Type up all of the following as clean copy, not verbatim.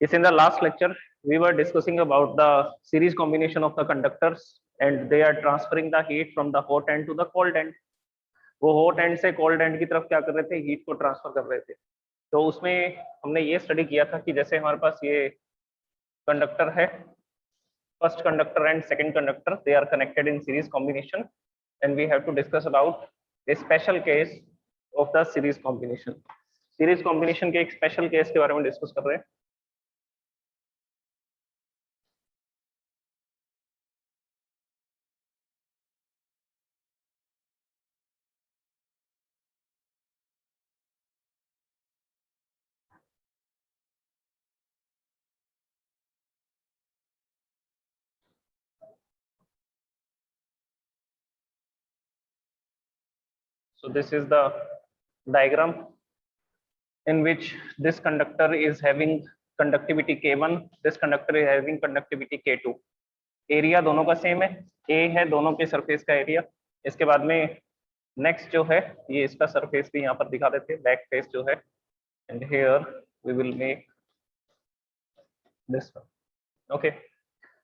Yes, in the last lecture, we were discussing about the series combination of the conductors and they are transferring the heat from the hot end to the cold end. वो hot end से cold end की तरफ क्या कर रहे थे, heat को transfer कर रहे थे. तो उसमें हमने ये study किया था कि जैसे हमारे पास ये conductor है, first conductor and second conductor, they are connected in series combination, and we have to discuss about a special case of the series combination. Series combination के एक special case के बारे में discuss कर रहे हैं. So this is the diagram in which this conductor is having conductivity K1, this conductor is having conductivity K2. Area दोनों का सेम है, A है दोनों के सरफेस का एरिया. इसके बाद में नेक्स्ट जो है ये इसका सरफेस भी यहाँ पर दिखा देते हैं, बैक फेस जो है, and here we will make this one. Okay,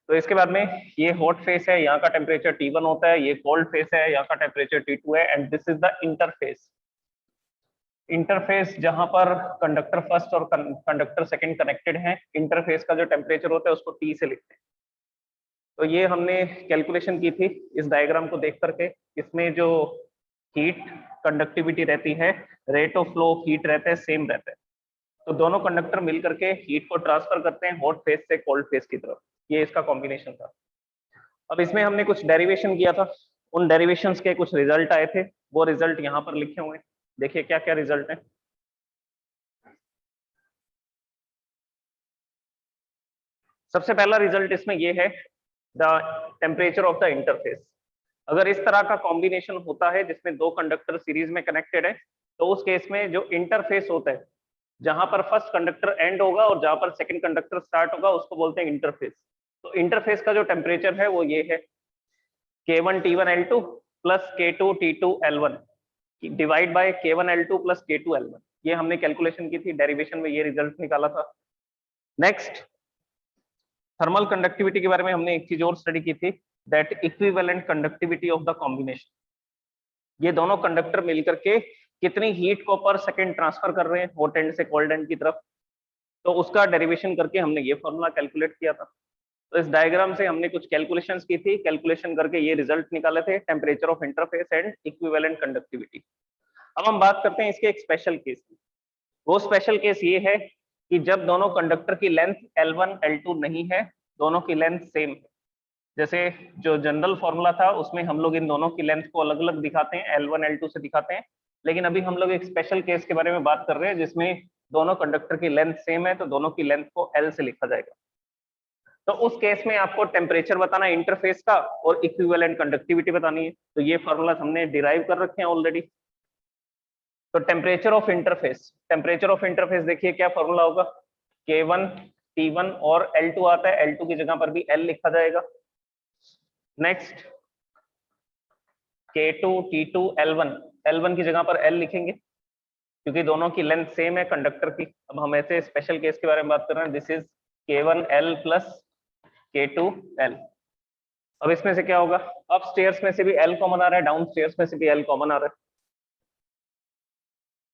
तो इसके बाद में ये हॉट फेस है, यहाँ का टेम्परेचर T1 होता है, ये कोल्ड फेस है, यहाँ का टेम्परेचर T2 है, and this is the interface. Interface जहां पर कंडक्टर फर्स्ट और कंडक्टर सेकंड कनेक्टेड हैं, इंटरफेस का जो टेम्परेचर होता है उसको T से लिखते हैं. तो ये हमने कैलकुलेशन की थी इस डायग्राम को देख करके. इसमें जो हीट कंडक्टिविटी रहती है, rate of flow of heat रहता है, सेम रहता है. तो दोनों कंडक्टर मिल करके हीट को ट्रांसफर करते हैं हॉट फेस से कोल्ड फेस की तरफ. ये इसका कॉम्बिनेशन था. अब इसमें हमने कुछ डेरिवेशन किया था, उन डेरिवेशंस के कुछ रिजल्ट आए थे, वो रिजल्ट यहाँ पर लिखे हुए हैं. देखिए क्या क्या रिजल्ट है. सबसे पहला रिजल्ट इसमें ये है, the temperature of the interface. अगर इस तरह का कॉम्बिनेशन होता है जिसमें दो कंडक्टर सीरीज में कनेक्टेड है, तो उस केस में जो इंटरफेस होता है, जहां पर फर्स्ट कंडक्टर एंड होगा और जहां पर सेकंड कंडक्टर स्टार्ट होगा, उसको बोलते हैं इंटरफेस. तो इंटरफेस का जो टेम्परेचर है वो ये है, K1 T1 L2 plus K2 T2 L1 divide by K1 L2 plus K2 L1. ये हमने कैलकुलेशन की थी, डेरिवेशन में ये रिजल्ट निकाला था. नेक्स्ट, थर्मल कंडक्टिविटी के बारे में हमने एक चीज और स्टडी की थी, that equivalent conductivity of the combination. ये दोनों कंडक्टर मिलकर के कितनी हीट को पर सेकंड ट्रांसफर कर रहे हैं हॉट एंड से कोल्ड एंड की तरफ. तो उसका डेरिवेशन करके हमने ये फॉर्मूला कैलकुलेट किया था. तो इस डायग्राम से हमने कुछ कैलकुलेशंस की थी, कैलकुलेशन करके ये रिजल्ट निकाले थे, temperature of interface and equivalent conductivity. अब हम बात करते हैं इसके एक स्पेशल केस की. वो स्पेशल केस ये है कि जब दोनों कंडक्टर की लेंथ L1 L2 नहीं है, दोनों की लेंथ सेम है. जैसे जो जनरल फॉर्मूला था उसमें हम लोग इन दोनों की लेंथ को अलग अलग दिखाते हैं, L1 L2 से दिखाते हैं, लेकिन अभी हम लोग एक स्पेशल केस के बारे में बात कर रहे हैं जिसमें दोनों कंडक्टर की लेंथ सेम है, तो दोनों की लेंथ को L से लिखा जाएगा. तो उस केस में आपको टेम्परेचर बताना है इंटरफेस का और इक्विवेलेंट कंडक्टिविटी बतानी है. तो ये फॉर्मूला हमने डिराइव कर रखे हैं ऑलरेडी. तो टेम्परेचर ऑफ इंटरफेस देखिए क्या फॉर्मूला होगा, K1 T1 और L2 आता है, L2 की जगह पर भी L लिखा जाएगा. नेक्स्ट K2 T2 L1 की जगह पर L लिखेंगे क्योंकि दोनों की लेंथ सेम है कंडक्टर की. अब हम ऐसे स्पेशल केस के बारे में बात कर रहे हैं, this is K1 L plus K2 L. अब इसमें से क्या होगा, अप स्टेयर्स में से भी L कॉमन आ रहा है, डाउन स्टेयर्स में से भी L कॉमन आ रहा है.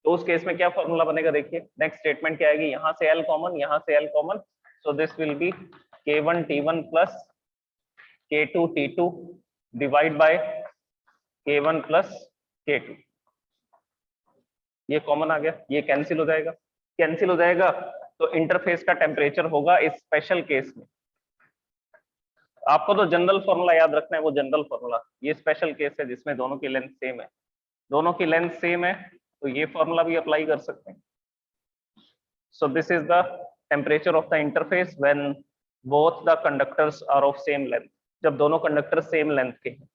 तो उस केस में क्या फॉर्मूला बनेगा, देखिए नेक्स्ट स्टेटमेंट क्या आएगी, यहाँ से L कॉमन, यहाँ से L common. So this will B K1 T1 plus K2 T2 divide bye K1 plus K2. ये कॉमन आ गया, ये कैंसिल हो जाएगा. तो इंटरफेस का टेम्परेचर होगा इस स्पेशल केस में. आपको तो जनरल फॉर्मूला याद रखना है, वो जनरल फॉर्मूला. ये स्पेशल केस है जिसमें दोनों की लेंथ सेम है, तो ये फॉर्मूला भी अप्लाई कर सकते हैं. So this is the temperature of the interface when both the conductors are of same length, जब दोनों कंडक्टर सेम लेंथ के हैं.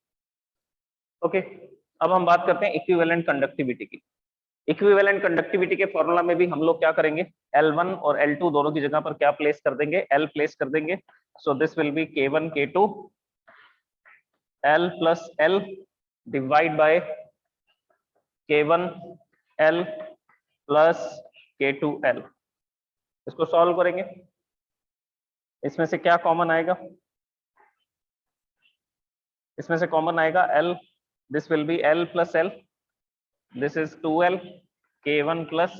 ओके, अब हम बात करते हैं इक्विवेलेंट कंडक्टिविटी की. इक्विवेलेंट कंडक्टिविटी के फॉर्मूला में भी हम लोग क्या करेंगे, L1 और L2 दोनों की जगह पर क्या प्लेस कर देंगे, L प्लेस कर देंगे. सो this will B K1 K2 L plus L divide by K1 L plus K2 L. इसको सॉल्व करेंगे इसमें से क्या कॉमन आएगा? इसमें से कॉमन आएगा L, this will B L plus L, this is 2L, K1 plus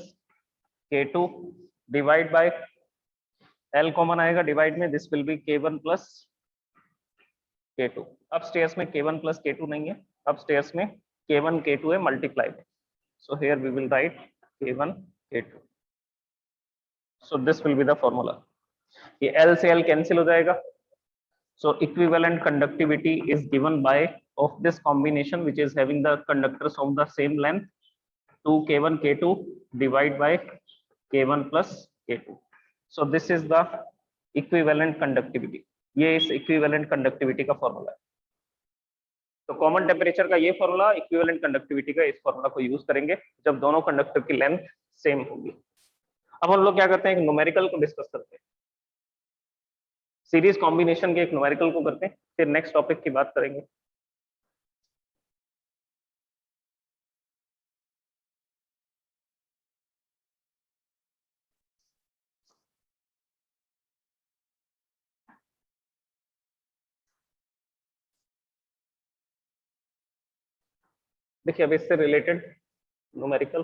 K2 divide by L common आएगा डिवाइड में, this will B K1 plus K2। अब स्टेयर्स में K1 प्लस K2 नहीं है, अब स्टेयर्स में K1 K2 है multiply में, so here we will write K1 K2, so this will be the formula. ये L से L कैंसिल हो जाएगा, so equivalent conductivity is given by of this combination which is having the conductors of the same length 2K1 K2 divide by K1 plus K2, so this is the equivalent conductivity, ये इस equivalent conductivity का formula है। तो common temperature का ये formula, equivalent conductivity का इस formula को यूज करेंगे जब दोनों कंडक्टर की लेंथ सेम होगी। अब हम लोग क्या करते हैं, एक न्यूमेरिकल को डिस्कस करते हैं, सीरीज कॉम्बिनेशन के एक न्यूमेरिकल को करते हैं, फिर नेक्स्ट टॉपिक की बात करेंगे। देखिए अब इससे related numerical,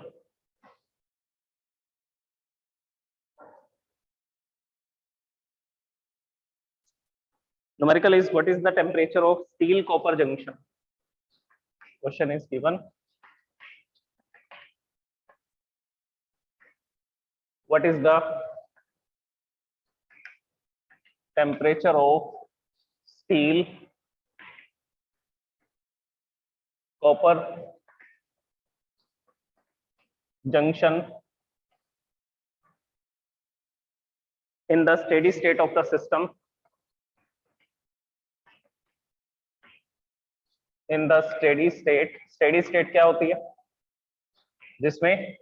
numerical is what is the temperature of steel copper junction? Question is given, what is the temperature of steel copper junction in the steady state of the system, in the steady state, steady state क्या होती है, जिसमें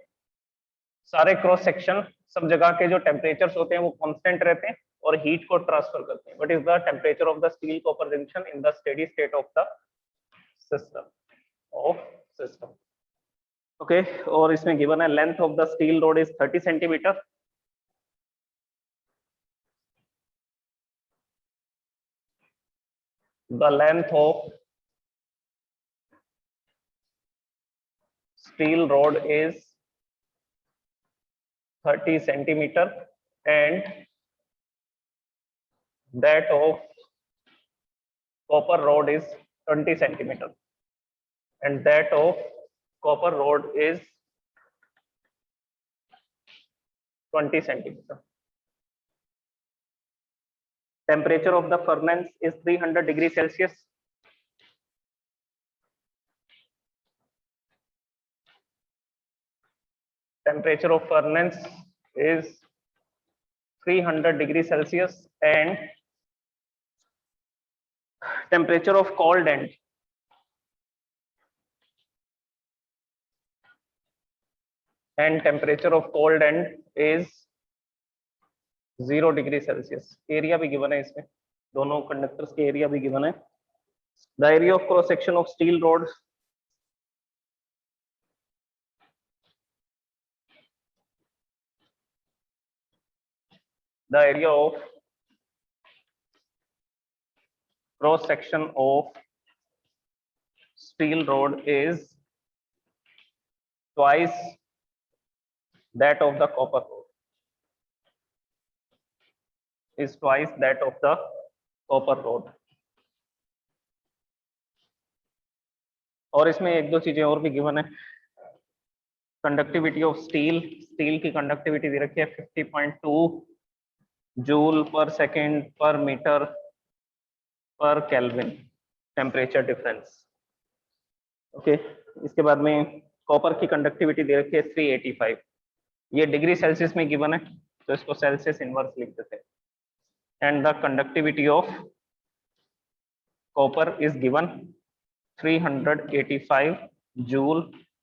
सारे cross section सब जगह के जो temperatures होते हैं वो कांस्टेंट रहते हैं और हीट को ट्रांसफर करते हैं। What is the temperature of the steel copper junction in the steady state of the system okay. और इसमें गिवन है length of the steel road is 30 centimetre, the length of steel rod is 30 centimeter and that of copper rod is 20 centimeter and that of copper rod is 20 centimeter. Temperature of the furnace is 300 degrees Celsius. Temperature of furnace is 300 degrees Celsius and temperature of cold end is 0 degree Celsius. Area भी given है इसमें, दोनों conductors के area भी given है। The area of cross section of steel road the area of cross section of steel rod is twice that of the copper rod, is twice that of the copper rod। और इसमें एक दो चीजें और भी given है। Conductivity of steel, steel की conductivity दे रखी है 50.2 जूल पर सेकेंड पर मीटर पर केल्विन, टेम्परेचर डिफरेंस ओके। इसके बाद में कॉपर की कंडक्टिविटी दे रखी है 385, ये डिग्री सेल्सियस में गिवन है तो इसको सेल्सियस इनवर्स लिख देते हैं। And the conductivity of copper is given 385 joule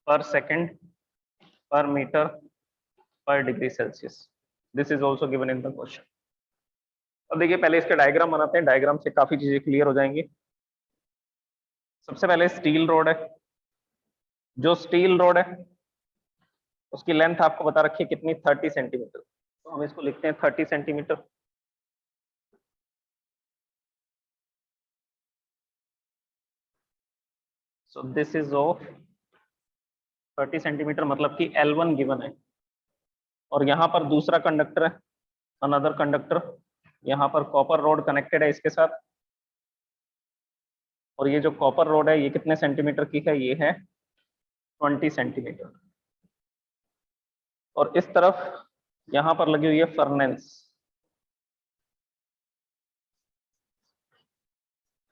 पर सेकेंड पर मीटर पर degree Celsius. This is also given in the question. अब देखिए पहले इसके डायग्राम बनाते हैं, डायग्राम से काफी चीजें क्लियर हो जाएंगी। सबसे पहले स्टील रोड है, जो स्टील रोड है उसकी लेंथ आपको बता रखी है कितनी, 30 सेंटीमीटर, तो हम इसको लिखते हैं 30 centimetre. So this is of 30 centimetre, मतलब कि L1 गिवन है, और यहाँ पर दूसरा कंडक्टर है, अनदर कंडक्टर, यहाँ पर कॉपर रोड कनेक्टेड है इसके साथ, और ये जो कॉपर रोड है ये कितने सेंटीमीटर की है, ये है 20 सेंटीमीटर। और इस तरफ यहाँ पर लगी हुई है furnace,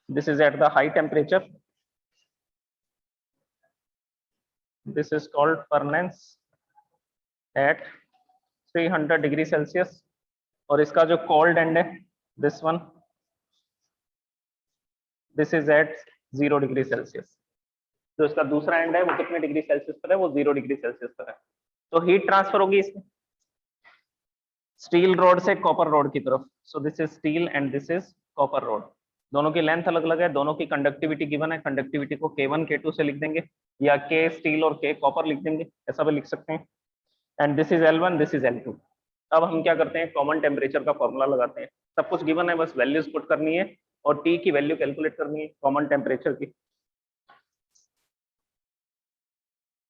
this is at the high temperature, this is called furnace at 300 degree Celsius, और इसका जो कोल्ड एंड है this one, this is at 0 degree Celsius. जो इसका दूसरा एंड है वो कितने डिग्री सेल्सियस पर है, वो 0 डिग्री सेल्सियस पर है। तो हीट ट्रांसफर होगी इसमें स्टील रोड से कॉपर रोड की तरफ। सो this is steel and this is copper road, दोनों की लेंथ अलग अलग है, दोनों की कंडक्टिविटी गिवन है, कंडक्टिविटी को K1 K2 से लिख देंगे, या K स्टील और K कॉपर लिख देंगे, ऐसा भी लिख सकते हैं। And this is L1, this is L2। अब हम क्या करते हैं, कॉमन टेम्परेचर का फॉर्मूला लगाते हैं। सब कुछ गिवन है, बस वैल्यूज पुट करनी है और T की वैल्यू कैलकुलेट करनी है कॉमन टेम्परेचर की।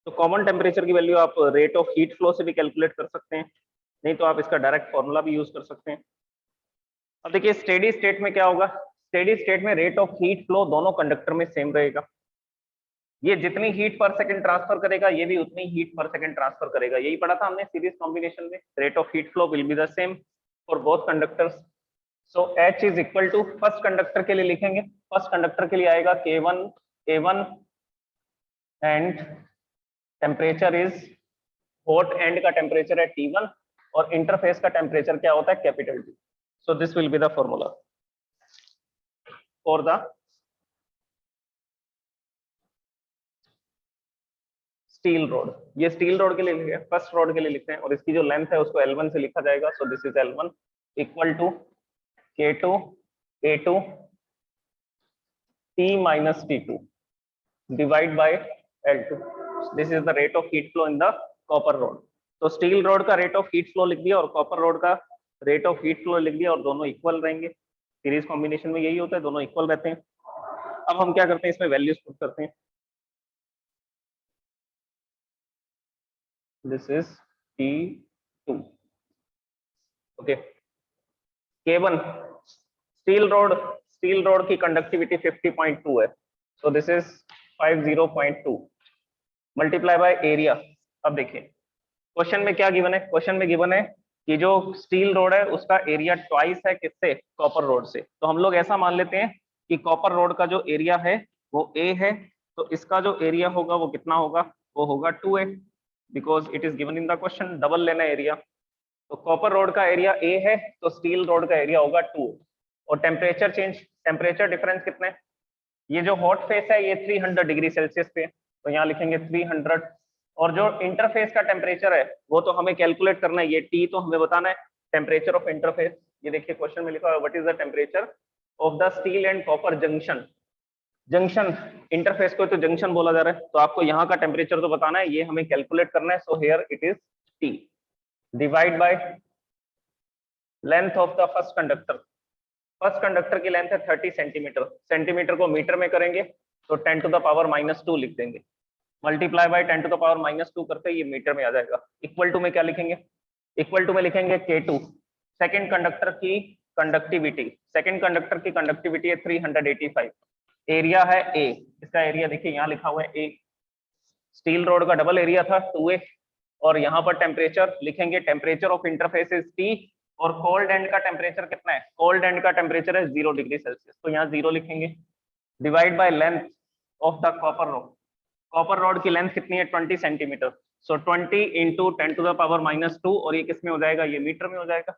तो कॉमन टेम्परेचर की वैल्यू आप रेट ऑफ हीट फ्लो से भी कैलकुलेट कर सकते हैं, नहीं तो आप इसका डायरेक्ट फॉर्मूला भी यूज कर सकते हैं। अब देखिए स्टेडी स्टेट में क्या होगा, स्टेडी स्टेट में रेट ऑफ हीट फ्लो दोनों कंडक्टर में सेम रहेगा। ये जितनी हीट पर सेकंड ट्रांसफर करेगा ये भी उतनी हीट पर सेकंड ट्रांसफर करेगा, यही पढ़ा था हमने सीरीज कॉम्बिनेशन में। Rate of heat flow will be the same for both conductors. So H is equal to, first conductor के लिए लिखेंगे, फर्स्ट कंडक्टर के लिए आएगा K1 A1 and temperature is, hot and का टेम्परेचर है T1 और इंटरफेस का टेम्परेचर क्या होता है, capital T। So this will be the formula for the steel road. ये स्टील रोड के लिए लिखे, फर्स्ट रोड के लिए लिखते हैं, और इसकी जो लेंथ है उसको L1 से लिखा जाएगा। So this is L1 equal to K2 A2 T minus T2 divide by L2। This is the rate of heat flow in the copper rod. तो स्टील रोड का रेट ऑफ हीट फ्लो लिख दिया और copper rod का rate of heat flow लिख दिया, और दोनों इक्वल रहेंगे। सीरीज कॉम्बिनेशन में यही होता है, दोनों इक्वल रहते हैं। अब हम क्या करते हैं, इसमें वैल्यूज पुट करते हैं। This is T2, okay. K1 steel road की कंडक्टिविटी 50.2 है, सो this is 50.2 multiply by area. अब देखिए क्वेश्चन में क्या गिवन है, क्वेश्चन में गिवन है कि जो स्टील रोड है उसका एरिया ट्वाइस है किससे, कॉपर रोड से। तो हम लोग ऐसा मान लेते हैं कि कॉपर रोड का जो एरिया है वो A है, तो इसका जो एरिया होगा वो कितना होगा, वो होगा 2A, because it is given in the question, double लेना एरिया। तो कॉपर रोड का एरिया A है तो स्टील रोड का एरिया होगा 2। और टेम्परेचर चेंज, टेम्परेचर डिफरेंस कितने, ये जो हॉट फेस है ये 300 डिग्री सेल्सियस पे है, तो यहाँ लिखेंगे 300। और जो इंटरफेस का टेम्परेचर है वो तो हमें कैलकुलेट करना है, ये T तो हमें बताना है, टेम्परेचर ऑफ इंटरफेस। ये देखिए क्वेश्चन में लिखा है what is the temperature of the steel and copper junction. Junction, interface को तो जंक्शन बोला जा रहा है, तो आपको यहाँ का टेम्परेचर तो बताना है, ये हमें कैलकुलेट करना है। So here it is T divide by length of the first conductor. First conductor की लेंथ है 30 सेंटीमीटर, सेंटीमीटर को मीटर में करेंगे तो 10 टू द पावर -2 लिख देंगे, multiply by 10 to the power -2 करते ये मीटर में आ जाएगा। इक्वल टू में क्या लिखेंगे, इक्वल टू में लिखेंगे K2 सेकंड कंडक्टर की कंडक्टिविटी, सेकंड कंडक्टर की कंडक्टिविटी है 385, एरिया है A, इसका एरिया देखिए यहाँ लिखा हुआ है A, स्टील रोड का डबल एरिया था 2A, और यहाँ पर टेम्परेचर लिखेंगे, temperature of interface is T, और कोल्ड एंड का टेम्परेचर कितना है, कोल्ड एंड का टेम्परेचर है 0 डिग्री सेल्सियस, तो यहाँ 0 लिखेंगे, divide by length of the copper rod. Copper rod की लेंथ कितनी है 20 centimetre, so 20 into 10 to the power -2, और ये किस में हो जाएगा, ये मीटर में हो जाएगा,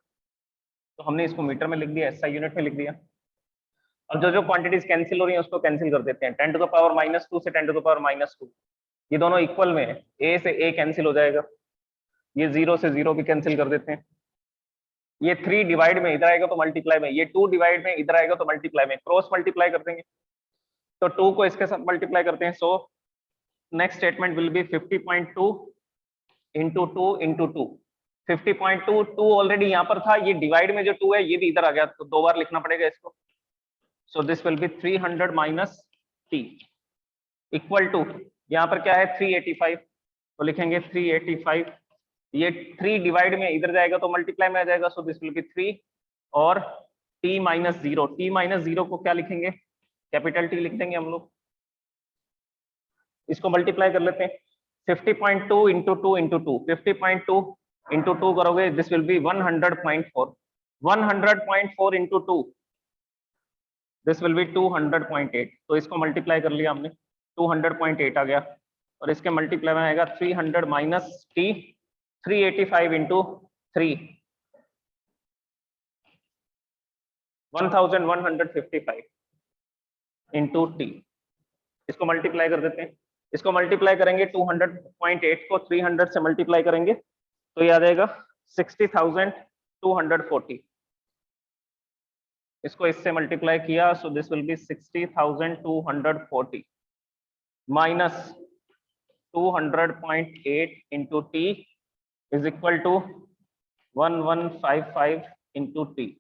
तो हमने इसको मीटर में लिख दिया, SI यूनिट में लिख दिया। अब जो जो क्वांटिटीज कैंसिल हो रही है उसको कैंसिल कर देते हैं, 10 टू द पावर -2 से 10 टू द पावर -2, ये दोनों इक्वल में है, A से A कैंसिल हो जाएगा, ये 0 से 0 भी कैंसिल कर देते हैं, ये 3 डिवाइड में इधर आएगा तो मल्टीप्लाई में, ये 2 डिवाइड में इधर आएगा तो मल्टीप्लाई में, क्रॉस मल्टीप्लाई कर देंगे, तो 2 को इसके साथ मल्टीप्लाई करते हैं। So next statement will be 50.2 into 2 into 2, 50.2, 2 already यहाँ पर था, ये डिवाइड में जो 2 है ये भी इधर आ गया, तो 2 बार लिखना पड़ेगा इसको। So this will be 300 minus T, equal to, यहाँ पर क्या है 385, तो लिखेंगे 385, ये 3 डिवाइड में इधर जाएगा तो मल्टीप्लाई में आ जाएगा, सो दिस विल बी 3 और t minus zero, t minus zero को क्या लिखेंगे, कैपिटल T लिख देंगे हम लोग। इसको मल्टीप्लाई कर लेते हैं, 50.2 इंटू 2 इंटू 2, 50.2 इंटू 2 करोगे this will B 100.4, 100.4 into 2 this will B 200.8, तो इसको मल्टीप्लाई कर लिया हमने, 200.8 आ गया, और इसके मल्टीप्लाई में आएगा 300 minus T, 385 into 3, 1155 into T, इसको मल्टीप्लाई कर देते हैं, इसको मल्टीप्लाई करेंगे 200.8 को 300 से मल्टीप्लाई करेंगे तो ये आ जाएगा 60,240, इसको इससे मल्टीप्लाई किया so this will be 60,240 minus 200.8 into T is equal to 1155 into T.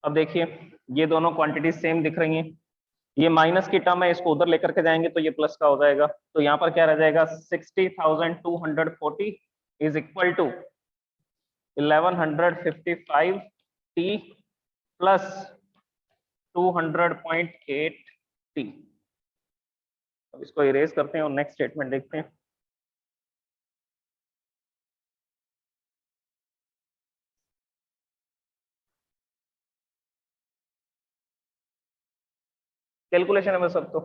अब देखिए ये दोनों क्वांटिटी सेम दिख रही हैं, ये माइनस की टर्म है, इसको उधर लेकर के जाएंगे तो ये प्लस का हो जाएगा, तो यहाँ पर क्या रह जाएगा 60,240 is equal to 1155 T plus 200.8 T. अब इसको इरेज करते हैं और नेक्स्ट स्टेटमेंट देखते हैं। कैलकुलेशन है बस, अब तो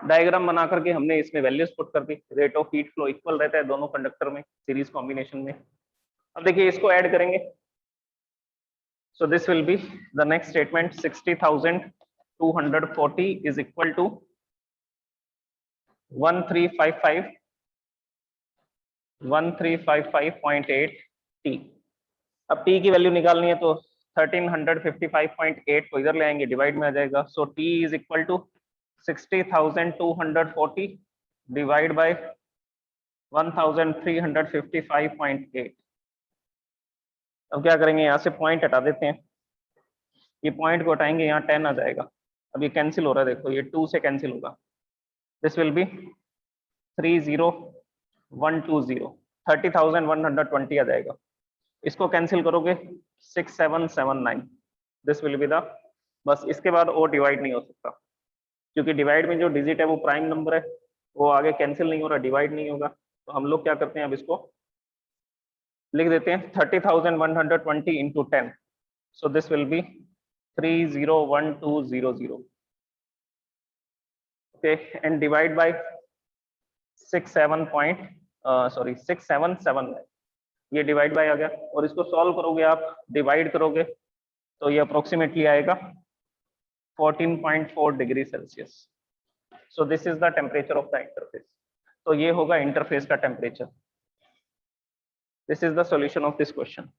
डायग्राम बना करके हमने इसमें वैल्यूज पुट कर दी, rate of heat flow equal रहता है दोनों कंडक्टर में सीरीज कॉम्बिनेशन में। अब देखिए इसको ऐड करेंगे, so this will be the next statement 60,240 is equal to 1355.8 T. अब टी की वैल्यू निकालनी है तो 1355.8 को इधर ले आएंगे, डिवाइड में आ जाएगा, so T is equal to 60,240 divide by 1355.8। अब क्या करेंगे, यहाँ से पॉइंट हटा देते हैं, ये पॉइंट को हटाएंगे यहाँ 10 आ जाएगा, अब ये कैंसिल हो रहा है, देखो ये 2 से कैंसिल होगा, दिस विल बी 30,120, 30,120 आ जाएगा, इसको कैंसिल करोगे 6779, दिस विल बी द, बस इसके बाद और डिवाइड नहीं हो सकता, क्योंकि डिवाइड में जो डिजिट है वो प्राइम नंबर है, वो आगे कैंसिल नहीं हो रहा, डिवाइड नहीं होगा, तो हम लोग क्या करते हैं अब इसको लिख देते हैं 30,120 into 10, so this will B 301200, okay, and divide by 6779, ये डिवाइड बाय आ गया, और इसको सॉल्व करोगे आप, डिवाइड करोगे तो ये अप्रोक्सीमेटली आएगा 14.4 degree Celsius. So this is the temperature of the interface, तो ये होगा इंटरफेस का temperature. This is the solution of this question.